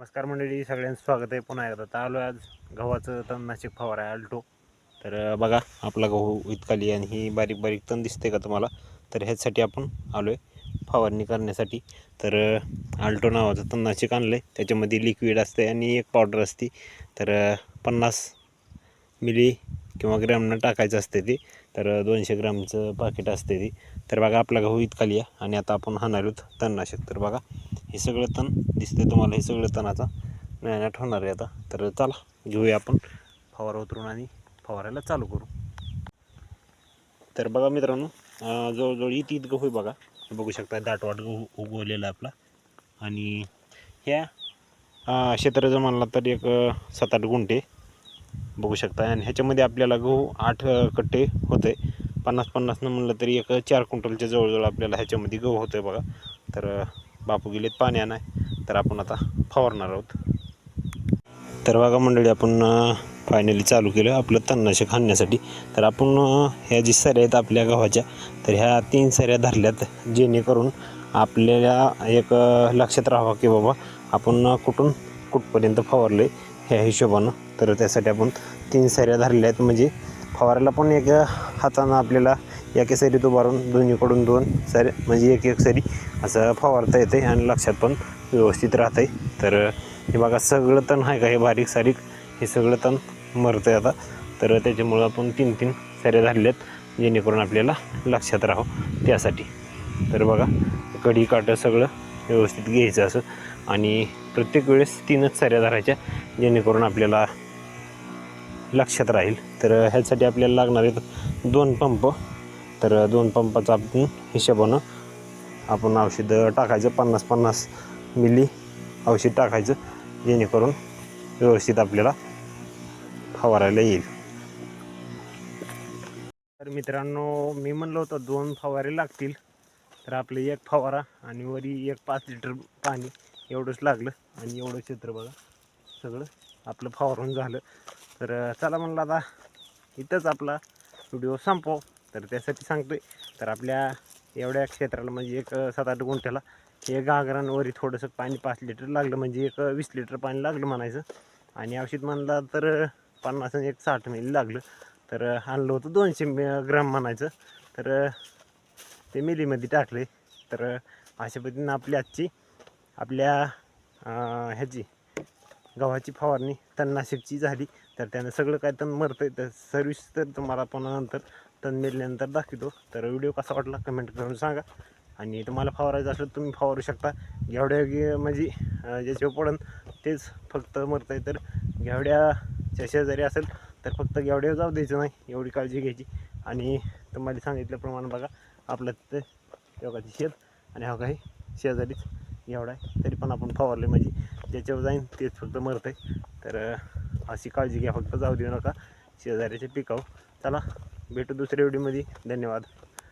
नमस्कार मंडळी, सगळ्यांचं स्वागत आहे पुन्हा एकदा. तर आलो आज गव्हाचं तणनाशक फवारा आहे अल्टो. तर बघा आपला गहू इतकाली आणि ही बारीक बारीक तण दिसते का तुम्हाला. तर ह्याच्यासाठी आपण आलो आहे फवारणी करण्यासाठी. तर अल्टो नावाचं तणनाशक आणलं आहे. त्याच्यामध्ये लिक्विड असते आणि एक पावडर असते. तर 50 मिली किंवा ग्रॅमनं टाकायचं असते ती. तर 200 ग्रामचं पाकिट असते ती. तर बघा आपला गहू इतकाली आहे आणि आता आपण हाणार आहोत तणनाशक. तर बघा हे सगळं तण दिसते तुम्हाला, हे सगळं तणाचा नायनाट होणार आहे आता. तर चला घेऊया आपण फवारा उतरून आणि फवारायला चालू करू. तर बघा मित्रांनो, जवळजवळ इथं गहू आहे बघा. बघू शकता दाटवाट गहू उगवलेला आपला. आणि ह्या क्षेत्राचं म्हणला तर एक 7-8 गुंठे बघू शकता. आणि ह्याच्यामध्ये आपल्याला गहू 8 कट्टे होते. 50-50 म्हणलं तरी एक 4 क्विंटलच्या जवळजवळ आपल्याला ह्याच्यामध्ये गहू होतं आहे बघा. तर बापू गेलेत पाणी आणाय, तर आपण आता फवारणार आहोत. तर बघा मंडळी, आपण फायनली चालू केलं आपलं तणनाशक हाणण्यासाठी. तर आपण ह्या जी सऱ्या आहेत आपल्या गव्हाच्या, तर ह्या 3 सऱ्या धरल्यात, जेणेकरून आपल्याला एक लक्षात राहावं की बाबा आपण कुठपर्यंत फवारलं आहे ह्या हिशोबानं. तर त्यासाठी आपण 3 सऱ्या धरल्या आहेत, म्हणजे फवारायला पण एक हातानं आपल्याला एका सरीत उभारून दोन्हीकडून 2 सऱ्या, म्हणजे एक सरी असं फवारता येते आणि लक्षात पण व्यवस्थित राहतं आहे. तर हे बघा सगळं तण आहे का, हे बारीक सारीक हे सगळं तण मरतं आहे आता. तर त्याच्यामुळं आपण 3-3 सऱ्या धरल्यात, जेणेकरून आपल्याला लक्षात राहावं त्यासाठी. तर बघा कडी काटं सगळं व्यवस्थित घ्यायचं असं, आणि प्रत्येक वेळेस 3च सऱ्या धरायच्या, जेणेकरून आपल्याला लक्षात राहील. तर ह्यासाठी आपल्याला लागणार आहेत 2 पंप. तर 2 पंपाचा आपण हिशोबानं आपण औषधं टाकायचं, 50-50 मिली औषध टाकायचं, जेणेकरून व्यवस्थित आपल्याला फवारायला येईल. तर मित्रांनो, मी म्हणलं होतं 2 फवारे लागतील, तर आपलं 1 फवारा आणि वरी 1 5 लिटर पाणी एवढंच लागलं. आणि एवढं क्षेत्र बघा सगळं आपलं फवारून झालं. तर चला म्हणलं आता इथंच आपला व्हिडिओ संपव. तर त्यासाठी सांगतोय, तर आपल्या एवढ्या क्षेत्राला म्हणजे एक 7-8 गुंठ्याला हे गागरांवरी थोडंसं पाणी 5 लिटर लागलं, म्हणजे एक 20 लिटर पाणी लागलं म्हणायचं. आणि औषध म्हणलं तर 50 आणि 60 मिली लागलं. तर आणलं होतं 200 ग्राम म्हणायचं. तर ते मिलीमध्ये टाकले. तर अशा पद्धतीनं आपली आजची आपल्या ह्याची गव्हाची फवारणी तणनाशकची झाली. तर त्यानं सगळं काय तण मरतं आहे. तर सर्विस तर तुम्हाला पुन्हा नंतर तण मेल्यानंतर दाखवतो. तर व्हिडिओ कसा वाटला कमेंट करून सांगा. आणि तुम्हाला फवारायचं असेल तुम्ही फवारू शकता. घेवड्या म्हणजे ज्याच्यावर पडन तेच फक्त मरतं आहे. तर घेवड्याच्या शेजारी असेल तर फक्त घेवड्यावर जाऊ द्यायचं नाही, एवढी काळजी घ्यायची. आणि तुम्हाला सांगितल्याप्रमाणे बघा आपलं ते योगाची शेत आणि हा काही शेजारीच घेवडा आहे, तरी पण आपण फवारले म्हणजे ज्याच्यावर जाईन तेच फक्त मरतं आहे. तर अशी काळजी घ्या, फक्त जाऊ देऊ नका शेजाऱ्याच्या पिकावर. चला भेटू दुसऱ्या व्हिडिओमध्ये. धन्यवाद.